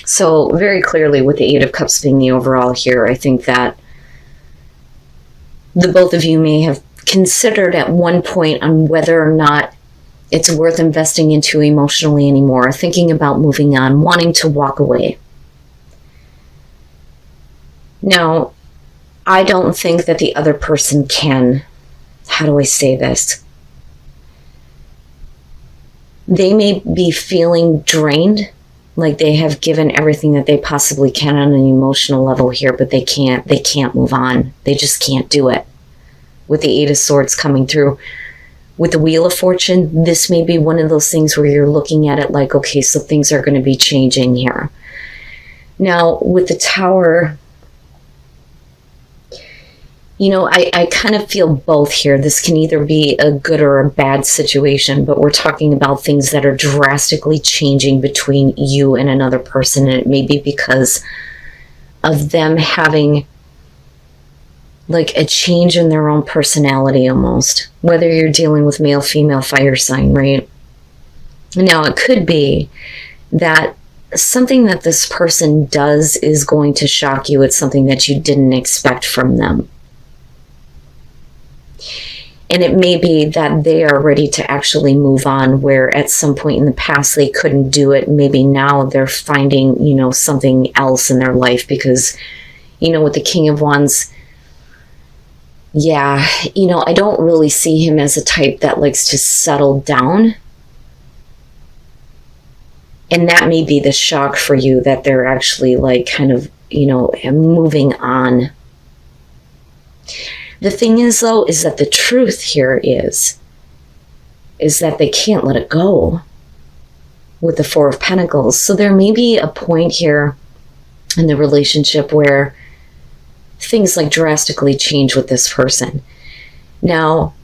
So very clearly with the Eight of Cups being the overall here, I think that the both of you may have considered at one point on whether or not it's worth investing into emotionally anymore, thinking about moving on, wanting to walk away. Now, I don't think that the other person can, how do I say this? They may be feeling drained, like they have given everything that they possibly can on an emotional level here, but they can't move on. They just can't do it. With the Eight of Swords coming through, with the Wheel of Fortune, this may be one of those things where you're looking at it like, okay, so things are going to be changing here. Now, with the Tower, you know, I kind of feel both here. This can either be a good or a bad situation, but we're talking about things that are drastically changing between you and another person, and it may be because of them having like a change in their own personality almost, whether you're dealing with male, female, fire sign, right? Now, it could be that something that this person does is going to shock you. It's something that you didn't expect from them. And it may be that they are ready to actually move on, where at some point in the past they couldn't do it. Maybe now they're finding, you know, something else in their life because, you know, with the King of Wands, yeah, you know, I don't really see him as a type that likes to settle down. And that may be the shock for you, that they're actually like kind of, you know, moving on. The thing is, though, is that the truth here is that they can't let it go with the Four of Pentacles. So there may be a point here in the relationship where things like drastically change with this person. Now,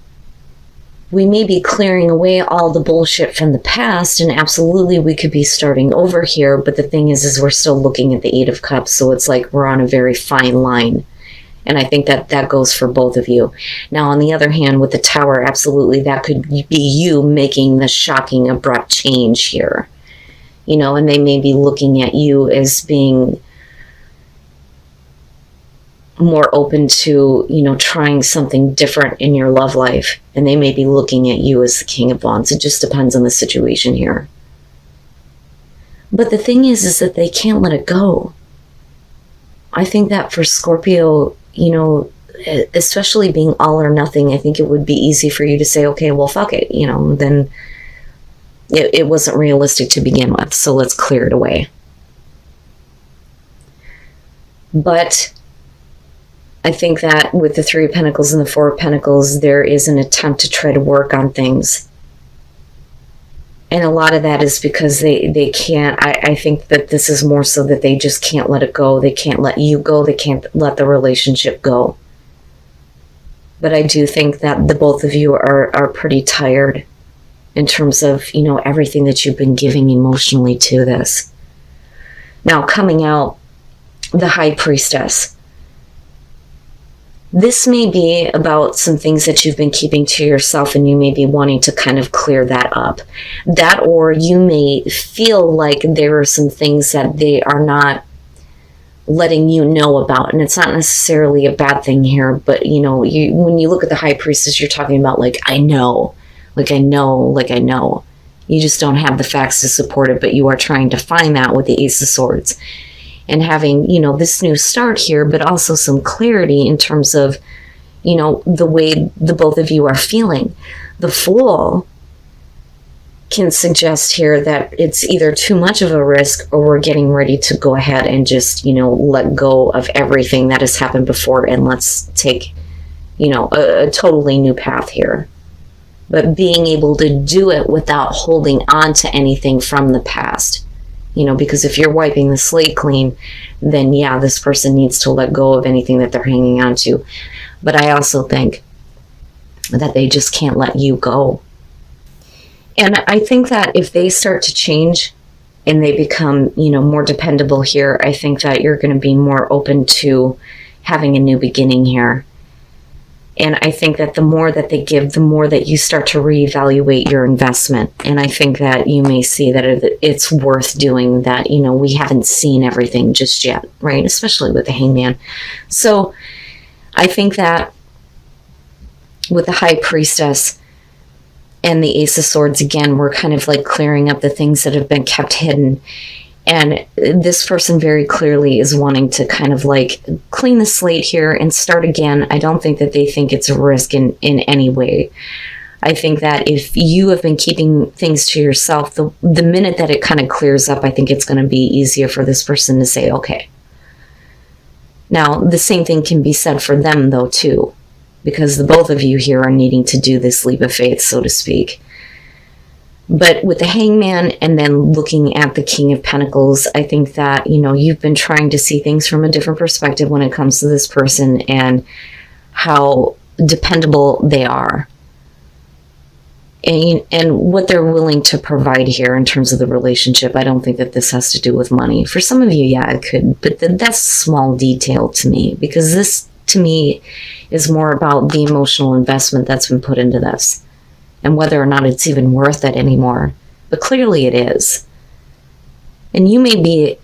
we may be clearing away all the bullshit from the past, and absolutely we could be starting over here, but the thing is we're still looking at the Eight of Cups, so it's like we're on a very fine line. And I think that that goes for both of you. Now, on the other hand, with the Tower, absolutely, that could be you making the shocking, abrupt change here. You know, and they may be looking at you as being more open to, you know, trying something different in your love life. And they may be looking at you as the King of Wands. It just depends on the situation here. But the thing is that they can't let it go. I think that for Scorpio, you know, especially being all or nothing, I think it would be easy for you to say, okay, well, fuck it, you know, then it wasn't realistic to begin with, so let's clear it away. But I think that with the Three of Pentacles and the Four of Pentacles, there is an attempt to try to work on things. And a lot of that is because they can't, I think that this is more so that they just can't let it go. They can't let you go. They can't let the relationship go. But I do think that the both of you are pretty tired in terms of, you know, everything that you've been giving emotionally to this. Now, coming out, the High Priestess. This may be about some things that you've been keeping to yourself, and you may be wanting to kind of clear that up. That, or you may feel like there are some things that they are not letting you know about. And it's not necessarily a bad thing here, but, you know, when you look at the High Priestess, you're talking about like, I know. You just don't have the facts to support it, but you are trying to find that with the Ace of Swords. And having, you know, this new start here, but also some clarity in terms of, you know, the way the both of you are feeling. The Fool can suggest here that it's either too much of a risk, or we're getting ready to go ahead and just, you know, let go of everything that has happened before, and let's take, you know, a totally new path here. But being able to do it without holding on to anything from the past. You know, because if you're wiping the slate clean, then yeah, this person needs to let go of anything that they're hanging on to. But I also think that they just can't let you go. And I think that if they start to change and they become, you know, more dependable here, I think that you're going to be more open to having a new beginning here. And I think that the more that they give, the more that you start to reevaluate your investment. And I think that you may see that it's worth doing that. You know, we haven't seen everything just yet, right? Especially with the Hangman. So I think that with the High Priestess and the Ace of Swords, again, we're kind of like clearing up the things that have been kept hidden. And this person very clearly is wanting to kind of like clean the slate here and start again. I don't think that they think it's a risk in any way. I think that if you have been keeping things to yourself, the minute that it kind of clears up, I think it's going to be easier for this person to say, okay. Now, the same thing can be said for them, though, too, because the both of you here are needing to do this leap of faith, so to speak. But with the Hangman and then looking at the King of Pentacles, I think that, you know, you've been trying to see things from a different perspective when it comes to this person and how dependable they are. And what they're willing to provide here in terms of the relationship. I don't think that this has to do with money. For some of you, yeah, it could. But that's small detail to me, because this, to me, is more about the emotional investment that's been put into this. And whether or not it's even worth it anymore. But clearly it is. And you may be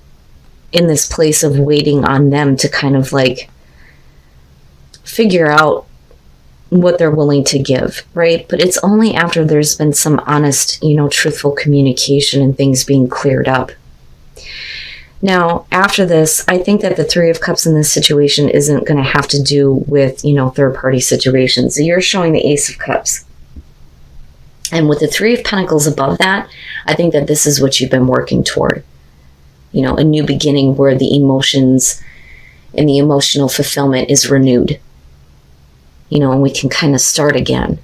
in this place of waiting on them to kind of like figure out what they're willing to give, right? But it's only after there's been some honest, you know, truthful communication and things being cleared up. Now, after this, I think that the Three of Cups in this situation isn't going to have to do with, you know, third-party situations. You're showing the Ace of Cups. And with the Three of Pentacles above that, I think that this is what you've been working toward. You know, a new beginning where the emotions and the emotional fulfillment is renewed. You know, and we can kind of start again.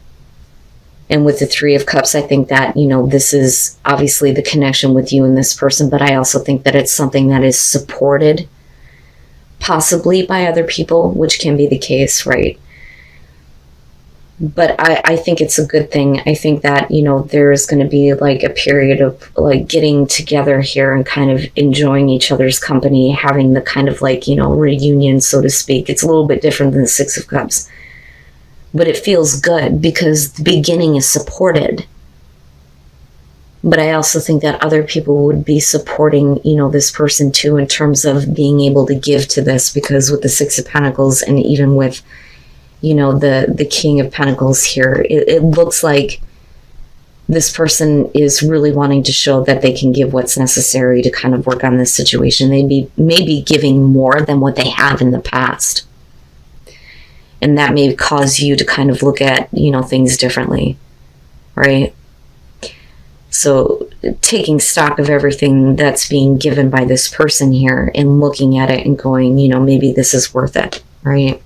And with the Three of Cups, I think that, you know, this is obviously the connection with you and this person, but I also think that it's something that is supported possibly by other people, which can be the case, right? But I think it's a good thing. I think that, you know, there's going to be like a period of like getting together here and kind of enjoying each other's company, having the kind of like, you know, reunion, so to speak. It's a little bit different than the Six of Cups. But it feels good because the beginning is supported. But I also think that other people would be supporting, you know, this person too in terms of being able to give to this, because with the Six of Pentacles and even with, you know, the King of Pentacles here, it looks like this person is really wanting to show that they can give what's necessary to kind of work on this situation. They may be giving more than what they have in the past. And that may cause you to kind of look at, you know, things differently, right? So taking stock of everything that's being given by this person here and looking at it and going, you know, maybe this is worth it, right?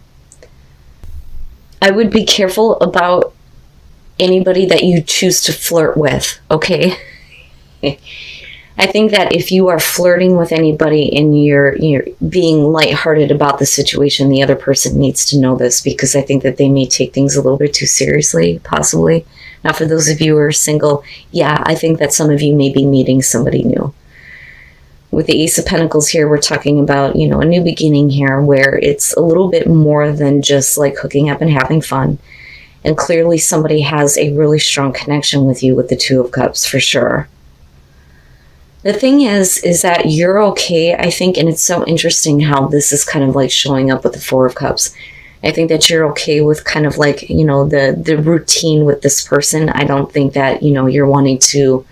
I would be careful about anybody that you choose to flirt with, okay? I think that if you are flirting with anybody and you're being lighthearted about the situation, the other person needs to know this, because I think that they may take things a little bit too seriously, possibly. Now, for those of you who are single, yeah, I think that some of you may be meeting somebody new. With the Ace of Pentacles here, we're talking about, you know, a new beginning here where it's a little bit more than just like hooking up and having fun. And clearly somebody has a really strong connection with you with the Two of Cups, for sure. The thing is that you're okay, I think, and it's so interesting how this is kind of like showing up with the Four of Cups. I think that you're okay with kind of like, you know, the routine with this person. I don't think that, you know, you're wanting to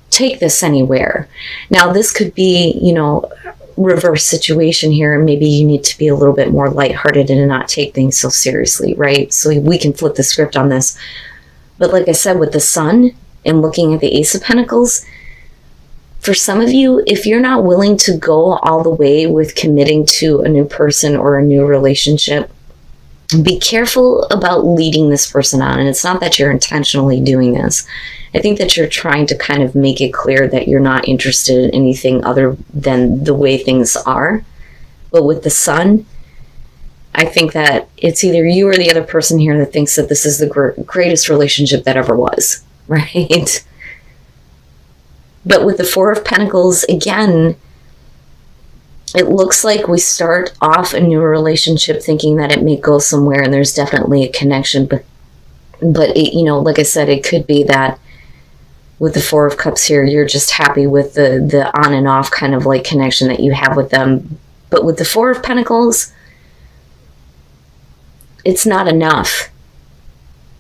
take this anywhere. Now, this could be, you know, reverse situation here, and maybe you need to be a little bit more lighthearted and not take things so seriously, right? So we can flip the script on this. But like I said, with the Sun and looking at the Ace of Pentacles, for some of you, if you're not willing to go all the way with committing to a new person or a new relationship, be careful about leading this person on. And it's not that you're intentionally doing this. I think that you're trying to kind of make it clear that you're not interested in anything other than the way things are. But with the Sun, I think that it's either you or the other person here that thinks that this is the greatest relationship that ever was, right? But with the Four of Pentacles, again, It looks like we start off a new relationship thinking that it may go somewhere and there's definitely a connection, but it, you know, like I said, it could be that with the Four of Cups here, you're just happy with the on and off kind of like connection that you have with them. But with the Four of Pentacles, it's not enough.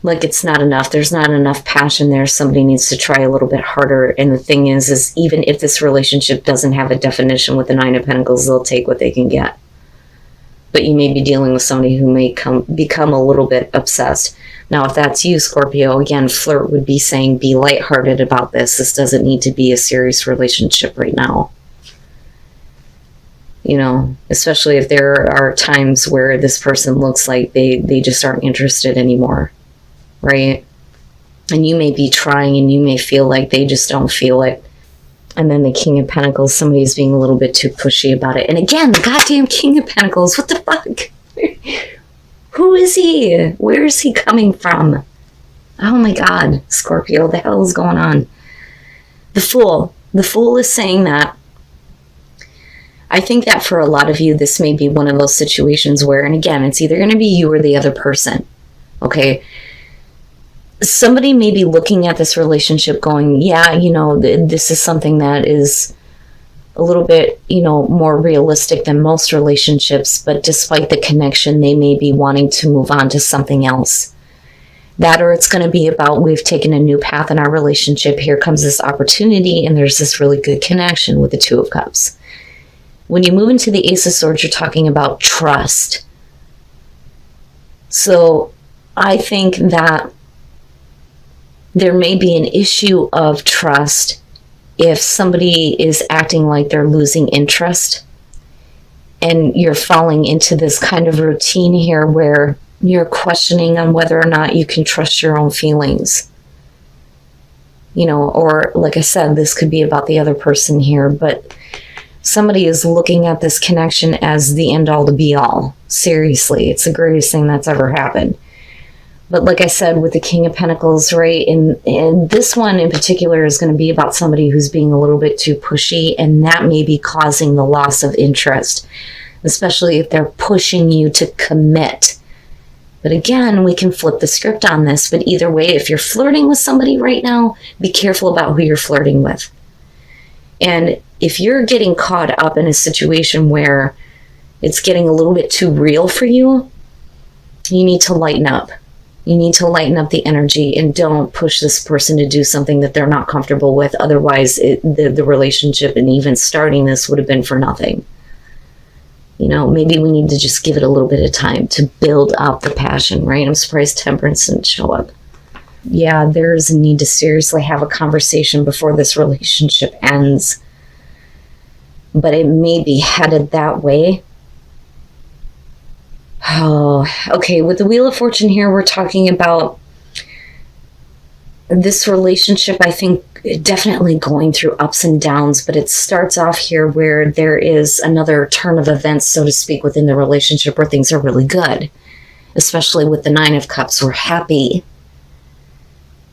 Like, it's not enough. There's not enough passion there. Somebody needs to try a little bit harder. And the thing is even if this relationship doesn't have a definition with the Nine of Pentacles, they'll take what they can get. But you may be dealing with somebody who may become a little bit obsessed. Now, if that's you, Scorpio, again, flirt would be saying be lighthearted about this. This doesn't need to be a serious relationship right now. You know, especially if there are times where this person looks like they just aren't interested anymore. Right? And you may be trying and you may feel like they just don't feel it. And then the King of Pentacles, somebody's being a little bit too pushy about it. And again, the goddamn King of Pentacles, what the fuck? Who is he? Where is he coming from? Oh my God, Scorpio, the hell is going on? The Fool. The Fool is saying that. I think that for a lot of you, this may be one of those situations where, and again, it's either going to be you or the other person. Okay? Somebody may be looking at this relationship going, yeah, you know, this is something that is a little bit, you know, more realistic than most relationships, but despite the connection, they may be wanting to move on to something else. That, or it's going to be about, we've taken a new path in our relationship, here comes this opportunity, and there's this really good connection with the Two of Cups. When you move into the Ace of Swords, you're talking about trust. So I think that there may be an issue of trust if somebody is acting like they're losing interest and you're falling into this kind of routine here where you're questioning on whether or not you can trust your own feelings. You know, or like I said, this could be about the other person here, but somebody is looking at this connection as the end all to be all. Seriously, it's the greatest thing that's ever happened. But like I said, with the King of Pentacles, right, and this one in particular is going to be about somebody who's being a little bit too pushy, and that may be causing the loss of interest, especially if they're pushing you to commit. But again, we can flip the script on this, but either way, if you're flirting with somebody right now, be careful about who you're flirting with. And if you're getting caught up in a situation where it's getting a little bit too real for you, you need to lighten up. You need to lighten up the energy and don't push this person to do something that they're not comfortable with. Otherwise, the relationship and even starting this would have been for nothing. You know, maybe we need to just give it a little bit of time to build up the passion, right? I'm surprised Temperance didn't show up. Yeah, there's a need to seriously have a conversation before this relationship ends. But it may be headed that way. Oh, okay. With the Wheel of Fortune here, we're talking about this relationship, I think, definitely going through ups and downs, but it starts off here where there is another turn of events, so to speak, within the relationship where things are really good, especially with the Nine of Cups. We're happy.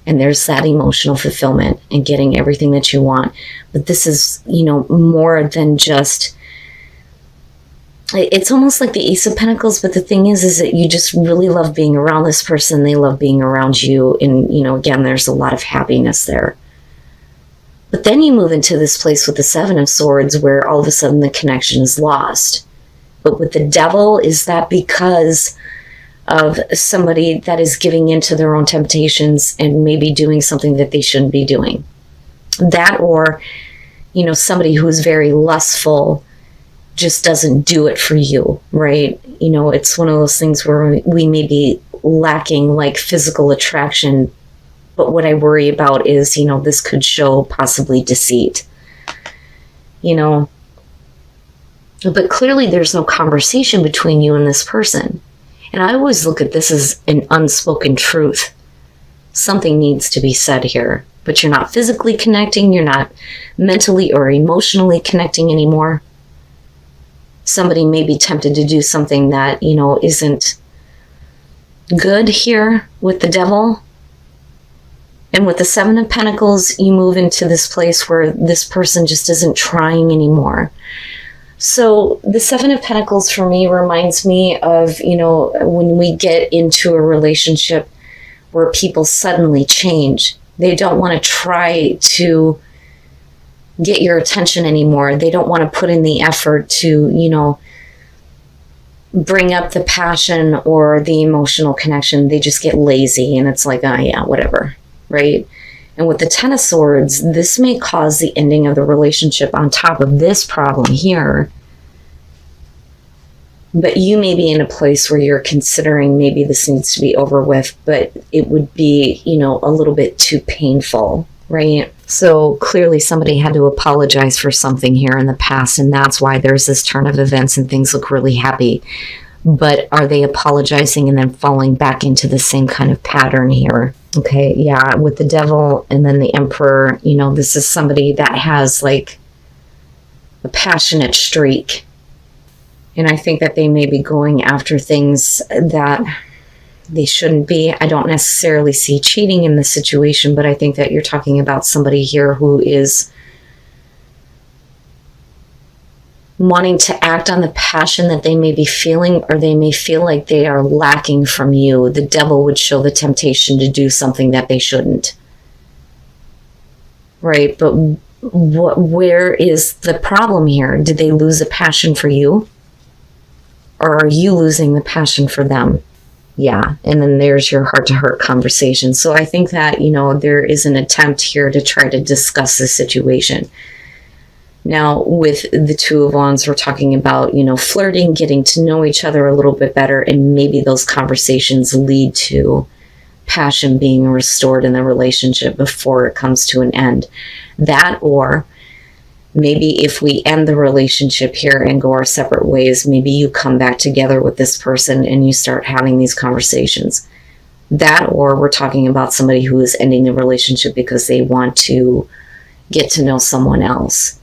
And there's that emotional fulfillment and getting everything that you want. But this is, you know, more than just... It's almost like the Ace of Pentacles, but the thing is that you just really love being around this person. They love being around you. And, you know, again, there's a lot of happiness there. But then you move into this place with the Seven of Swords where all of a sudden the connection is lost. But with the Devil, is that because of somebody that is giving into their own temptations and maybe doing something that they shouldn't be doing? That, or, you know, somebody who is very lustful just doesn't do it for you, right? You know, it's one of those things where we may be lacking like physical attraction, but what I worry about is, you know, this could show possibly deceit, you know, but clearly there's no conversation between you and this person. And I always look at this as an unspoken truth. Something needs to be said here, but you're not physically connecting. You're not mentally or emotionally connecting anymore. Somebody may be tempted to do something that, you know, isn't good here with the Devil. And with the Seven of Pentacles, you move into this place where this person just isn't trying anymore. So the Seven of Pentacles for me reminds me of, when we get into a relationship where people suddenly change. They don't want to try to get your attention anymore. They don't want to put in the effort to, bring up the passion or the emotional connection. They just get lazy and it's like, oh yeah, whatever, right? And with the Ten of Swords, this may cause the ending of the relationship on top of this problem here. But you may be in a place where you're considering maybe this needs to be over with, but it would be, a little bit too painful, right? So clearly somebody had to apologize for something here in the past, and that's why there's this turn of events and things look really happy. But are they apologizing and then falling back into the same kind of pattern here? Okay, yeah, with the Devil and then the Emperor, this is somebody that has like a passionate streak. And I think that they may be going after things that they shouldn't be. I don't necessarily see cheating in this situation, but I think that you're talking about somebody here who is wanting to act on the passion that they may be feeling, or they may feel like they are lacking from you. The Devil would show the temptation to do something that they shouldn't. Right? But where is the problem here? Did they lose a passion for you? Or are you losing the passion for them? Yeah, and then there's your heart-to-heart conversation. So I think that, there is an attempt here to try to discuss the situation. Now, with the Two of Wands, we're talking about, flirting, getting to know each other a little bit better, and maybe those conversations lead to passion being restored in the relationship before it comes to an end. That, or maybe if we end the relationship here and go our separate ways, maybe you come back together with this person and you start having these conversations. That, or we're talking about somebody who is ending the relationship because they want to get to know someone else.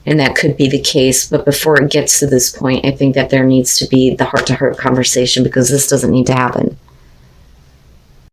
And that could be the case. But before it gets to this point, I think that there needs to be the heart-to-heart conversation, because this doesn't need to happen.